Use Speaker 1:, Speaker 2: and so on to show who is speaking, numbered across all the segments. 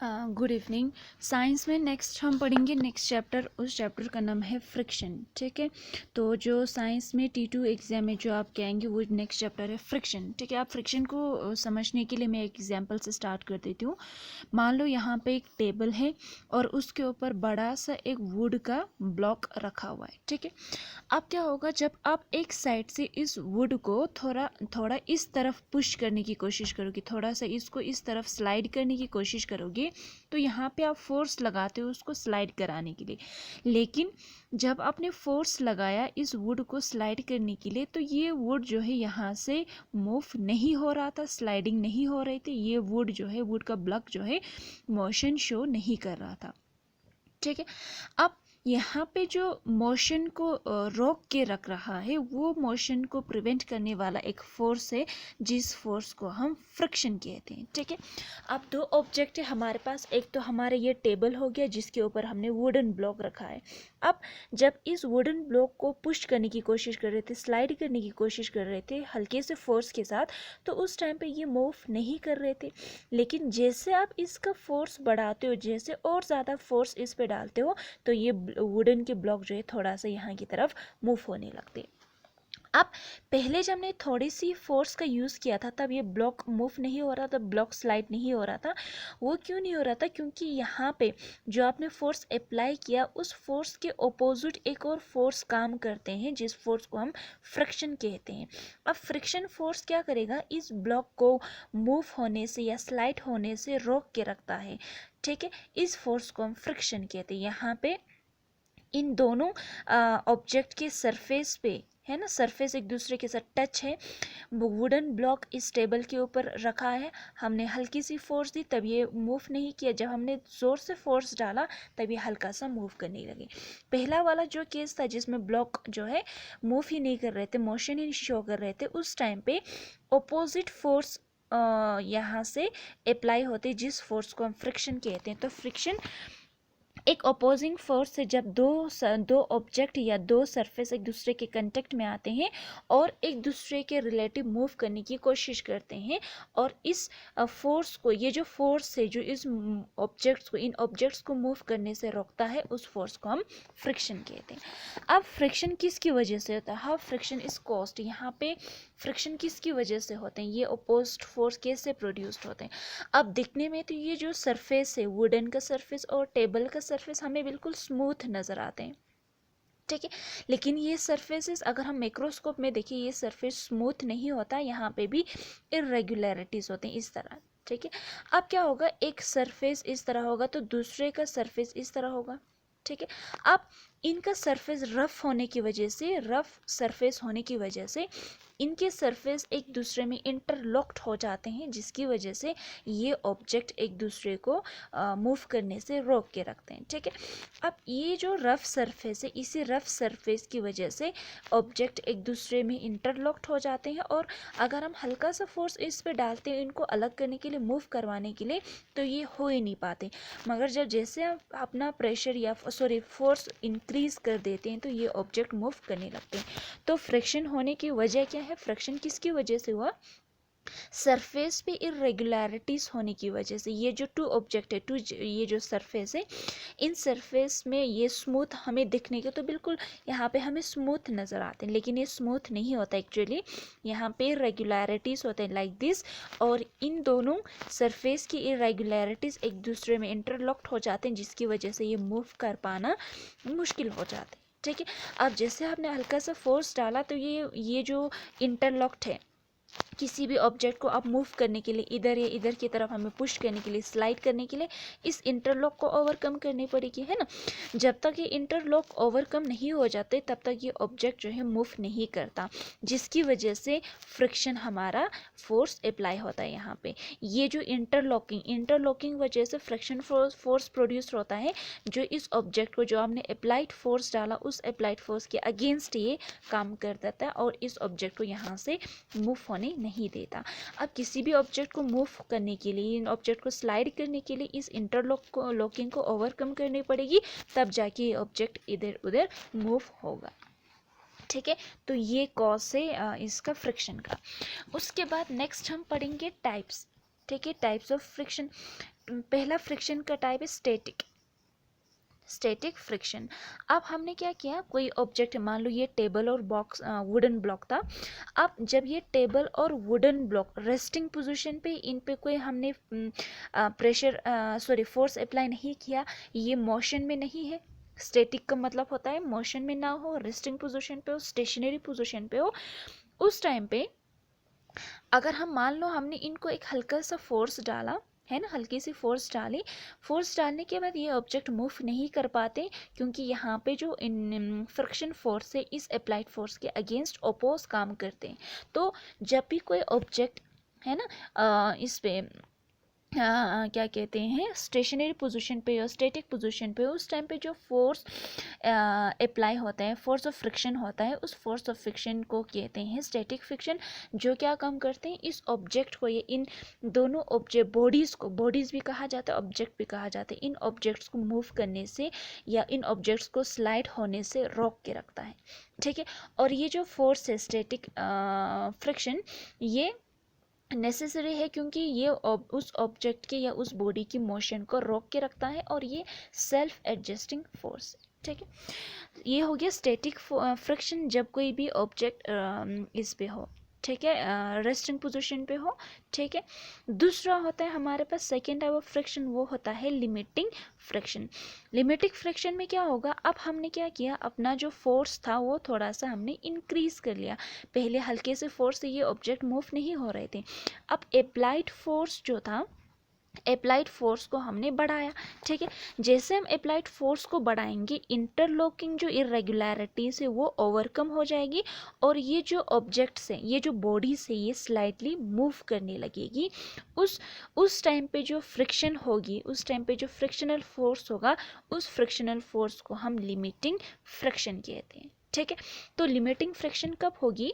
Speaker 1: Good evening. Science में next हम पढ़ेंगे नेक्स्ट चैप्टर। उस चैप्टर का नाम है फ्रिक्शन। ठीक है, तो जो साइंस में T2 एग्जाम में जो आप कहेंगे वो नेक्स्ट चैप्टर है फ्रिक्शन। ठीक है, आप फ्रिक्शन को समझने के लिए मैं एक एग्जांपल से स्टार्ट कर देती हूँ। मान लो यहाँ पे एक टेबल है और उसके ऊपर बड़ा सा एक वुड का ब्लॉक रखा हुआ है। ठीक है, अब क्या होगा जब आप एक साइड से इस वुड को थोड़ा थोड़ा इस तरफ पुश करने की कोशिश करोगे, थोड़ा सा इसको इस तरफ स्लाइड करने की कोशिश करोगे, तो यहाँ पे आप फोर्स लगाते हो उसको स्लाइड कराने के लिए। लेकिन जब आपने फोर्स लगाया इस वुड को स्लाइड करने के लिए, तो ये वुड जो है यहाँ से मूव नहीं हो रहा था, स्लाइडिंग नहीं हो रही थी। ये वुड जो है, वुड का ब्लॉक जो है, मोशन शो नहीं कर रहा था। ठीक है, अब यहाँ पे जो मोशन को रोक के रख रहा है, वो मोशन को प्रिवेंट करने वाला एक फोर्स है, जिस फोर्स को हम फ्रिक्शन कहते हैं। ठीक है, अब दो ऑब्जेक्ट है हमारे पास। एक तो हमारे ये टेबल हो गया जिसके ऊपर हमने वुडन ब्लॉक रखा है। अब जब इस वुडन ब्लॉक को पुश करने की कोशिश कर रहे थे, स्लाइड करने की कोशिश कर रहे थे हल्के से फोर्स के साथ, तो उस टाइम पे ये मूव नहीं कर रहे थे। लेकिन जैसे आप इसका फोर्स बढ़ाते हो, जैसे और ज़्यादा फोर्स इस पे डालते हो, तो ये वुडन के ब्लॉक जो है थोड़ा सा यहाँ की तरफ मूव होने लगते। अब पहले जब हमने थोड़ी सी फोर्स का यूज़ किया था तब ये ब्लॉक मूव नहीं हो रहा था, ब्लॉक स्लाइड नहीं हो रहा था। वो क्यों नहीं हो रहा था? क्योंकि यहाँ पे जो आपने फोर्स अप्लाई किया, उस फोर्स के ऑपोजिट एक और फोर्स काम करते हैं, जिस फोर्स को हम फ्रिक्शन कहते हैं। अब फ्रिक्शन फोर्स क्या करेगा? इस ब्लॉक को मूव होने से या स्लाइड होने से रोक के रखता है। ठीक है, इस फोर्स को हम फ्रिक्शन कहते हैं। यहाँ पे इन दोनों ऑब्जेक्ट के सरफेस पे है ना, सरफेस एक दूसरे के साथ टच है। वुडन ब्लॉक इस टेबल के ऊपर रखा है, हमने हल्की सी फोर्स दी तब ये मूव नहीं किया, जब हमने ज़ोर से फोर्स डाला तब ये हल्का सा मूव करने लगे। पहला वाला जो केस था जिसमें ब्लॉक जो है मूव ही नहीं कर रहे थे, मोशन ही शो कर रहे थे, उस टाइम पे ऑपोजिट फोर्स यहाँ से अप्लाई होते, जिस फोर्स को हम फ्रिक्शन कहते हैं। तो फ्रिक्शन एक अपोजिंग फोर्स से जब दो ऑब्जेक्ट या दो सरफेस एक दूसरे के कांटेक्ट में आते हैं और एक दूसरे के रिलेटिव मूव करने की कोशिश करते हैं, और इस फोर्स को, ये जो फोर्स है जो इस ऑब्जेक्ट्स को, इन ऑब्जेक्ट्स को मूव करने से रोकता है, उस फोर्स को हम फ्रिक्शन कहते हैं। अब फ्रिक्शन किसकी वजह से होता है? How friction is caused. यहाँ पे फ्रिक्शन किसकी वजह से होते हैं? ये अपोज्ड फोर्स कैसे प्रोड्यूस्ड होते हैं? अब दिखने में तो ये जो सरफेस है, वुडन का सरफेस और टेबल का सरफेस, हमें बिल्कुल स्मूथ नज़र आते हैं। ठीक है, लेकिन ये सरफेसेस अगर हम माइक्रोस्कोप में देखें, ये सरफेस स्मूथ नहीं होता, यहाँ पे भी इरेगुलरिटीज होते हैं इस तरह। ठीक है, अब क्या होगा, एक सरफेस इस तरह होगा तो दूसरे का सरफेस इस तरह होगा। ठीक है, अब इनका सरफेस रफ होने की वजह से, रफ सरफेस होने की वजह से इनके सरफेस एक दूसरे में इंटरलॉक्ड हो जाते हैं, जिसकी वजह से ये ऑब्जेक्ट एक दूसरे को मूव करने से रोक के रखते हैं। ठीक है, अब ये जो रफ सरफेस है, इसी रफ सरफेस की वजह से ऑब्जेक्ट एक दूसरे में इंटरलॉक्ड हो जाते हैं, और अगर हम हल्का सा फोर्स इस पे डालते हैं इनको अलग करने के लिए, मूव करवाने के लिए, तो ये हो ही नहीं पाते। मगर जब जैसे आप अपना प्रेशर या फोर्स इंक्रीज कर देते हैं, तो ये ऑब्जेक्ट मूव करने लगते हैं। तो फ्रिक्शन होने की वजह क्या है? फ्रिक्शन किसकी वजह से हुआ? सरफेस पे इरेगुलरिटीज होने की वजह से। ये जो टू ऑब्जेक्ट है, ये जो सरफेस है, इन सरफेस में ये स्मूथ हमें दिखने के तो बिल्कुल यहाँ पे हमें स्मूथ नज़र आते हैं, लेकिन ये स्मूथ नहीं होता एक्चुअली। यहाँ पे इरेगुलरिटीज होते हैं लाइक दिस, और इन दोनों सरफेस की इरेगुलरिटीज एक दूसरे में इंटरलॉक्ड हो जाते हैं, जिसकी वजह से ये मूव कर पाना मुश्किल हो जाता है। ठीक है, अब जैसे आपने हल्का सा फोर्स डाला तो ये जो इंटरलॉक्ड है, किसी भी ऑब्जेक्ट को आप मूव करने के लिए, इधर या इधर की तरफ हमें पुश करने के लिए, स्लाइड करने के लिए, इस इंटरलॉक को ओवरकम करनी पड़ेगी, है ना। जब तक ये इंटरलॉक ओवरकम नहीं हो जाते तब तक ये ऑब्जेक्ट जो है मूव नहीं करता, जिसकी वजह से फ्रिक्शन हमारा फोर्स अप्लाई होता है यहाँ पे। ये जो इंटरलॉकिंग वजह से फ्रिक्शन फोर्स प्रोड्यूस होता है, जो इस ऑब्जेक्ट को, जो आपने अप्लाइड फोर्स डाला, उस अप्लाइड फोर्स के अगेंस्ट ये काम कर देता है और इस ऑब्जेक्ट को यहाँ से मूव होने नहीं देता। अब किसी भी ऑब्जेक्ट को मूव करने के लिए, इन ऑब्जेक्ट को स्लाइड करने के लिए इस लॉकिंग को ओवरकम करनी पड़ेगी, तब जाके ये ऑब्जेक्ट इधर उधर मूव होगा। ठीक है, तो ये कॉज है इसका फ्रिक्शन का। उसके बाद नेक्स्ट हम पढ़ेंगे टाइप्स। ठीक है, टाइप्स ऑफ फ्रिक्शन। पहला फ्रिक्शन का टाइप है स्टैटिक फ्रिक्शन। अब हमने क्या किया, कोई ऑब्जेक्ट, मान लो ये टेबल और बॉक्स वुडन ब्लॉक था। अब जब ये टेबल और वुडन ब्लॉक रेस्टिंग पोजीशन पे, इन पे कोई हमने फोर्स अप्लाई नहीं किया, ये मोशन में नहीं है। स्टैटिक का मतलब होता है मोशन में ना हो, रेस्टिंग पोजीशन पे हो, स्टेशनरी पोजीशन पे हो। उस टाइम पे अगर हम मान लो हमने इनको एक हल्का सा फोर्स डाला है ना, हल्की सी फोर्स डाली, फोर्स डालने के बाद ये ऑब्जेक्ट मूव नहीं कर पाते, क्योंकि यहाँ पे जो फ्रिक्शन फोर्स है इस अप्लाइड फोर्स के अगेंस्ट ओपोज काम करते हैं। तो जब भी कोई ऑब्जेक्ट है ना इस पे क्या कहते हैं स्टेशनरी पोजीशन पे या स्टैटिक पोजीशन पे, उस टाइम पे जो फोर्स अप्लाई होता है, फोर्स ऑफ फ्रिक्शन होता है, उस फोर्स ऑफ फ्रिक्शन को कहते हैं स्टैटिक फ्रिक्शन। जो क्या काम करते हैं, इस ऑब्जेक्ट को, ये इन दोनों ऑब्जेक्ट बॉडीज़ को, बॉडीज़ भी कहा जाता है, ऑब्जेक्ट भी कहा जाता है, इन ऑब्जेक्ट्स को मूव करने से या इन ऑब्जेक्ट्स को स्लाइड होने से रोक के रखता है। ठीक है, और ये जो फोर्स है स्टैटिक फ्रिक्शन, ये नेसेसरी है, क्योंकि ये उस ऑब्जेक्ट के या उस बॉडी की मोशन को रोक के रखता है, और ये सेल्फ एडजस्टिंग फोर्स है। ठीक है, ये हो गया स्टैटिक फ्रिक्शन, जब कोई भी ऑब्जेक्ट इस पे हो, ठीक है, रेस्टिंग पोजीशन पे हो। ठीक है, दूसरा होता है हमारे पास सेकेंड टाइप ऑफ फ्रिक्शन, वो होता है लिमिटिंग फ्रिक्शन। लिमिटिंग फ्रिक्शन में क्या होगा, अब हमने क्या किया, अपना जो फोर्स था वो थोड़ा सा हमने इंक्रीज कर लिया। पहले हल्के से फोर्स से ये ऑब्जेक्ट मूव नहीं हो रहे थे, अब अप्लाइड फोर्स जो था, अप्लाइड फोर्स को हमने बढ़ाया। ठीक है, जैसे हम अप्लाइड फोर्स को बढ़ाएंगे, इंटरलॉकिंग जो इरेगुलरिटीज है वो ओवरकम हो जाएगी, और ये जो ऑब्जेक्ट्स हैं, ये जो बॉडी से ये स्लाइटली मूव करने लगेगी। उस टाइम पे जो फ्रिक्शन होगी, उस टाइम पे जो फ्रिक्शनल फोर्स होगा, उस फ्रिक्शनल फोर्स को हम लिमिटिंग फ्रिक्शन कहते हैं। ठीक है, तो लिमिटिंग फ्रिक्शन कब होगी,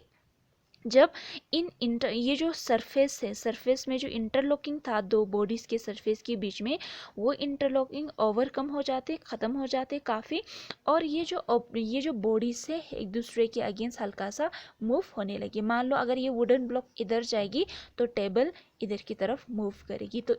Speaker 1: जब ये जो सरफेस है, सरफेस में जो इंटरलॉकिंग था दो बॉडीज़ के सरफेस के बीच में, वो इंटरलॉकिंग ओवरकम हो जाते, ख़त्म हो जाते काफ़ी, और ये जो बॉडीज़ है एक दूसरे के अगेंस्ट हल्का सा मूव होने लगी। मान लो अगर ये वुडन ब्लॉक इधर जाएगी तो टेबल इधर की तरफ मूव करेगी। तो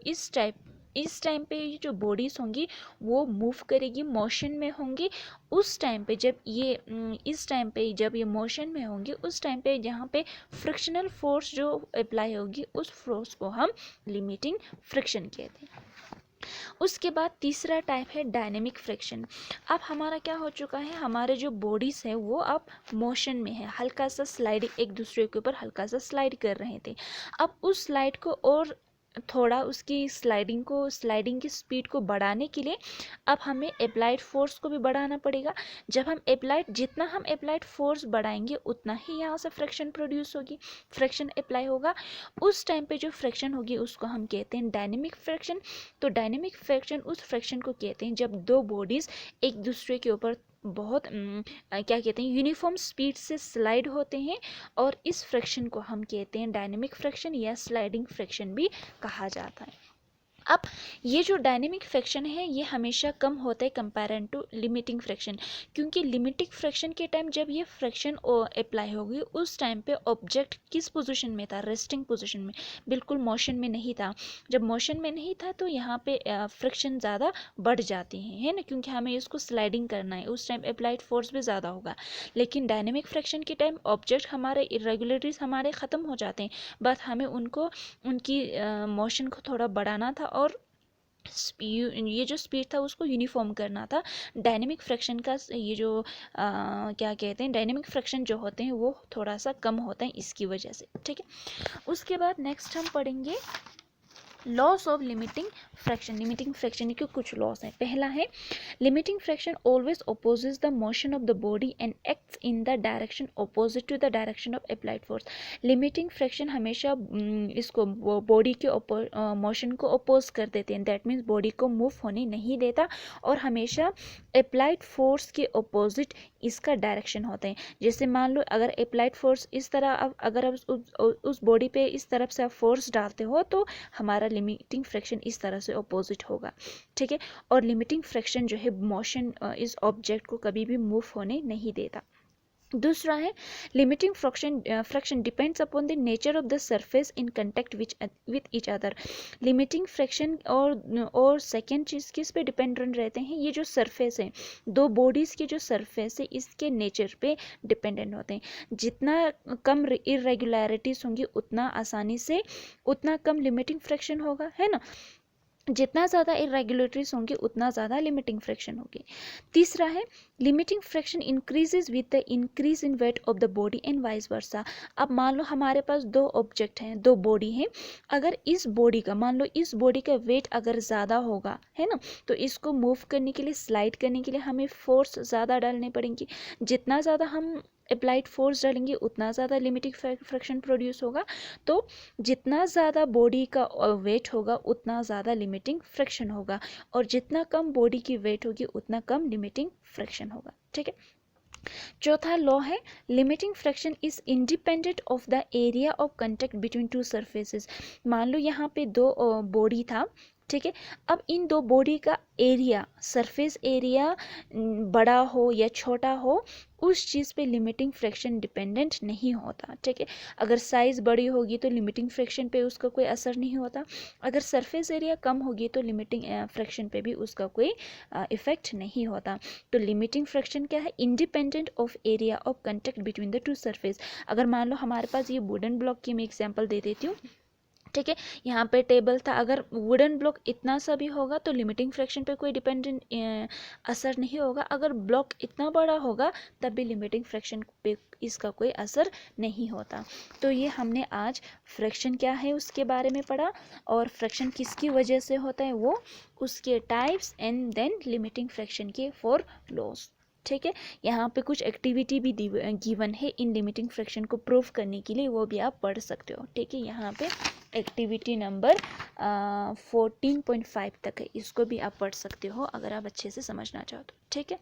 Speaker 1: इस टाइम पे ये जो बॉडीज़ होंगी वो मूव करेगी, मोशन में होंगी। उस टाइम पे जब ये इस टाइम पे जब ये मोशन में होंगी, उस टाइम पे जहाँ पे फ्रिक्शनल फोर्स जो अप्लाई होगी, उस फोर्स को हम लिमिटिंग फ्रिक्शन कहते हैं। उसके बाद तीसरा टाइप है डायनेमिक फ्रिक्शन। अब हमारा क्या हो चुका है, हमारे जो बॉडीज़ है वो अब मोशन में है, हल्का सा स्लाइड, एक दूसरे के ऊपर हल्का सा स्लाइड कर रहे थे। अब उस स्लाइड को और थोड़ा उसकी स्लाइडिंग की स्पीड को बढ़ाने के लिए अब हमें अप्लाइड फोर्स को भी बढ़ाना पड़ेगा। जब हम जितना हम अप्लाइड फोर्स बढ़ाएंगे उतना ही यहाँ से फ्रिक्शन प्रोड्यूस होगी, फ्रिक्शन अप्लाई होगा। उस टाइम पे जो फ्रिक्शन होगी उसको हम कहते हैं डायनेमिक फ्रिक्शन। तो डायनेमिक फ्रिक्शन उस फ्रिक्शन को कहते हैं जब दो बॉडीज़ एक दूसरे के ऊपर बहुत क्या कहते हैं यूनिफॉर्म स्पीड से स्लाइड होते हैं, और इस फ्रिक्शन को हम कहते हैं डायनेमिक फ्रिक्शन या स्लाइडिंग फ्रिक्शन भी कहा जाता है। अब ये जो डायनेमिक फ्रिक्शन है ये हमेशा कम होता है कंपेरेटिव टू लिमिटिंग फ्रिक्शन, क्योंकि लिमिटिंग फ्रिक्शन के टाइम जब ये फ्रिक्शन अप्लाई होगी उस टाइम पे ऑब्जेक्ट किस पोजीशन में था, रेस्टिंग पोजीशन में, बिल्कुल मोशन में नहीं था। जब मोशन में नहीं था तो यहाँ पे फ्रिक्शन ज़्यादा बढ़ जाती है ना, क्योंकि हमें इसको स्लाइडिंग करना है, उस टाइम अप्लाइड फोर्स भी ज़्यादा होगा। लेकिन डायनेमिक फ्रिक्शन के टाइम ऑब्जेक्ट हमारे इरेगुलरिटीज हमारे ख़त्म हो जाते हैं, बट हमें उनकी मोशन को थोड़ा बढ़ाना था, और ये जो स्पीड था उसको यूनिफॉर्म करना था। डायनेमिक फ्रिक्शन का ये जो क्या कहते हैं डायनेमिक फ्रिक्शन जो होते हैं वो थोड़ा सा कम होता है इसकी वजह से। ठीक है, उसके बाद नेक्स्ट हम पढ़ेंगे laws of limiting friction. Limiting friction के कुछ लॉस हैं। पहला है limiting friction always opposes the motion of the body and acts in the direction opposite to the direction of applied force. Limiting friction हमेशा इसको body के motion को oppose कर देते हैं, दैट मीन्स बॉडी को मूव होने नहीं देता, और हमेशा अप्लाइड फोर्स के अपोजिट इसका डायरेक्शन होता है। जैसे मान लो अगर अप्लाइड फोर्स इस तरह, अगर उस बॉडी पे इस तरफ से आप फोर्स डालते हो तो हमारा लिमिटिंग फ्रैक्शन इस तरह से अपोजिट होगा। ठीक है, और लिमिटिंग फ्रैक्शन जो है मोशन इस ऑब्जेक्ट को कभी भी मूव होने नहीं देता। दूसरा है limiting friction depends upon the nature of the surface in contact with each other. Limiting friction और सेकेंड चीज़ किस पे डिपेंडेंट रहते हैं, ये जो सरफेस है, दो बॉडीज़ की जो सरफेस है इसके नेचर पे डिपेंडेंट होते हैं। जितना कम इरेगुलरिटीज़ होंगी उतना आसानी से उतना कम लिमिटिंग फ्रैक्शन होगा, है ना। जितना ज़्यादा इरेगुलरिटीज होंगे उतना ज़्यादा लिमिटिंग फ्रैक्शन होगी। तीसरा है limiting fraction increases with the increase in weight of the body and vice versa. अब मान लो हमारे पास दो ऑब्जेक्ट हैं, दो बॉडी हैं, अगर इस बॉडी का मान लो इस बॉडी का वेट अगर ज़्यादा होगा, है ना, तो इसको मूव करने के लिए, स्लाइड करने के लिए हमें फोर्स ज़्यादा डालने पड़ेंगी। जितना ज़्यादा हम अप्लाइड फोर्स डालेंगे उतना ज़्यादा लिमिटिंग फ्रैक्शन प्रोड्यूस होगा। तो जितना ज़्यादा बॉडी का वेट होगा उतना ज़्यादा लिमिटिंग फ्रैक्शन होगा, और जितना कम बॉडी की वेट होगी उतना कम लिमिटिंग फ्रैक्शन होगा। ठीक है। चौथा लॉ है limiting friction is independent of the area of contact between two surfaces. मान लो यहाँ पे दो बॉडी था, ठीक है। अब इन दो बॉडी का एरिया, सरफेस एरिया बड़ा हो या छोटा हो, उस चीज़ पे लिमिटिंग फ्रैक्शन डिपेंडेंट नहीं होता, ठीक है। अगर साइज़ बड़ी होगी तो लिमिटिंग फ्रैक्शन पे उसका कोई असर नहीं होता, अगर सरफेस एरिया कम होगी तो लिमिटिंग फ्रैक्शन पे भी उसका कोई इफेक्ट नहीं होता। तो लिमिटिंग फ्रैक्शन क्या है, independent of area of contact between the two surface. अगर मान लो हमारे पास ये वुडन ब्लॉक की मैं एग्जांपल दे देती हूँ, ठीक है। यहाँ पे टेबल था, अगर वुडन ब्लॉक इतना सा भी होगा तो लिमिटिंग फ्रैक्शन पे कोई डिपेंडेंट असर नहीं होगा, अगर ब्लॉक इतना बड़ा होगा तब भी लिमिटिंग फ्रैक्शन पे इसका कोई असर नहीं होता। तो ये हमने आज फ्रैक्शन क्या है उसके बारे में पढ़ा, और फ्रैक्शन किसकी वजह से होता है वो, उसके types, and then limiting friction के 4 लॉज। ठीक है। यहाँ पे कुछ एक्टिविटी भी गिवन है इन लिमिटिंग फ्रैक्शन को प्रूव करने के लिए, वो भी आप पढ़ सकते हो। ठीक है। यहाँ पे एक्टिविटी नंबर 14.5 तक है, इसको भी आप पढ़ सकते हो अगर आप अच्छे से समझना चाहो तो। ठीक है।